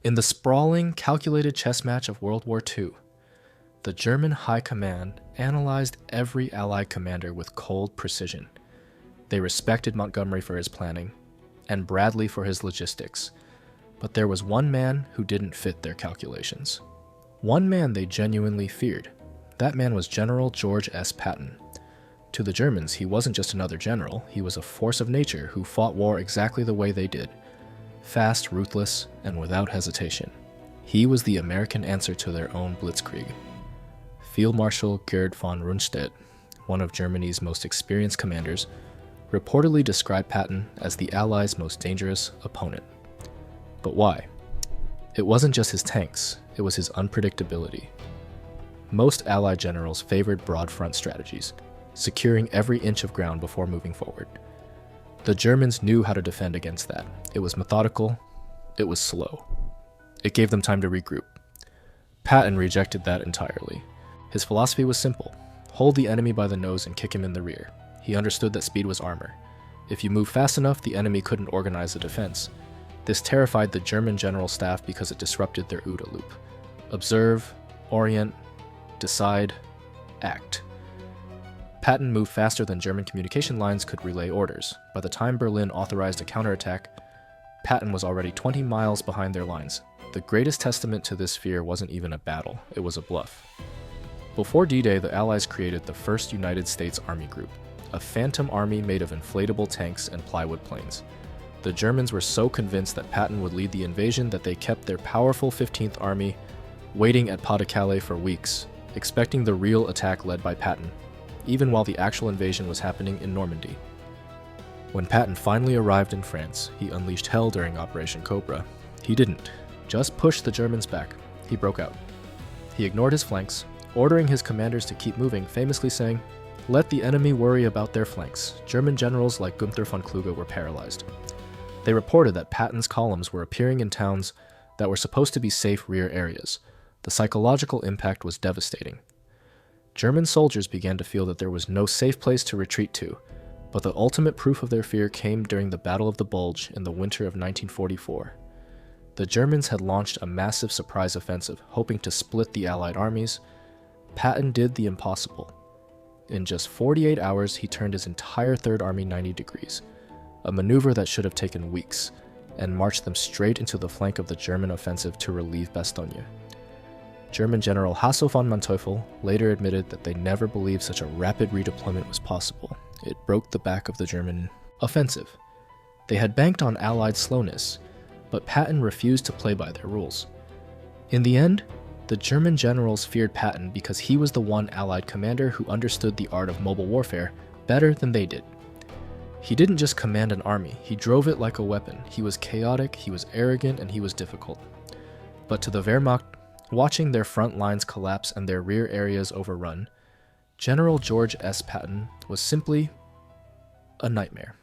In the sprawling, calculated chess match of World War II, the German High Command analyzed every Allied commander with cold precision. They respected Montgomery for his planning, and Bradley for his logistics, but there was one man who didn't fit their calculations. One man they genuinely feared. That man was General George S. Patton. To the Germans, he wasn't just another general, he was a force of nature who fought war exactly the way they did. Fast, ruthless, and without hesitation. He was the American answer to their own blitzkrieg. Field Marshal Gerd von Rundstedt, one of Germany's most experienced commanders, reportedly described Patton as the Allies' most dangerous opponent. But why? It wasn't just his tanks, it was his unpredictability. Most Allied generals favored broad front strategies, securing every inch of ground before moving forward. The Germans knew how to defend against that. It was methodical, it was slow. It gave them time to regroup. Patton rejected that entirely. His philosophy was simple: hold the enemy by the nose and kick him in the rear. He understood that speed was armor. If you moved fast enough, the enemy couldn't organize a defense. This terrified the German general staff because it disrupted their OODA loop. Observe, orient, decide, act. Patton moved faster than German communication lines could relay orders. By the time Berlin authorized a counterattack, Patton was already 20 miles behind their lines. The greatest testament to this fear wasn't even a battle, it was a bluff. Before D-Day, the Allies created the first United States Army Group, a phantom army made of inflatable tanks and plywood planes. The Germans were so convinced that Patton would lead the invasion that they kept their powerful 15th Army waiting at Pas-de-Calais for weeks, expecting the real attack led by Patton, even while the actual invasion was happening in Normandy. When Patton finally arrived in France, he unleashed hell during Operation Cobra. He didn't just push the Germans back, he broke out. He ignored his flanks, ordering his commanders to keep moving, famously saying, "Let the enemy worry about their flanks." German generals like Gunther von Kluge were paralyzed. They reported that Patton's columns were appearing in towns that were supposed to be safe rear areas. The psychological impact was devastating. German soldiers began to feel that there was no safe place to retreat to, but the ultimate proof of their fear came during the Battle of the Bulge in the winter of 1944. The Germans had launched a massive surprise offensive, hoping to split the Allied armies. Patton did the impossible. In just 48 hours, he turned his entire Third Army 90 degrees, a maneuver that should have taken weeks, and marched them straight into the flank of the German offensive to relieve Bastogne. German General Hasso von Manteuffel later admitted that they never believed such a rapid redeployment was possible. It broke the back of the German offensive. They had banked on Allied slowness, but Patton refused to play by their rules. In the end, the German generals feared Patton because he was the one Allied commander who understood the art of mobile warfare better than they did. He didn't just command an army, he drove it like a weapon. He was chaotic, he was arrogant, and he was difficult. But to the Wehrmacht, watching their front lines collapse and their rear areas overrun, General George S. Patton was simply a nightmare.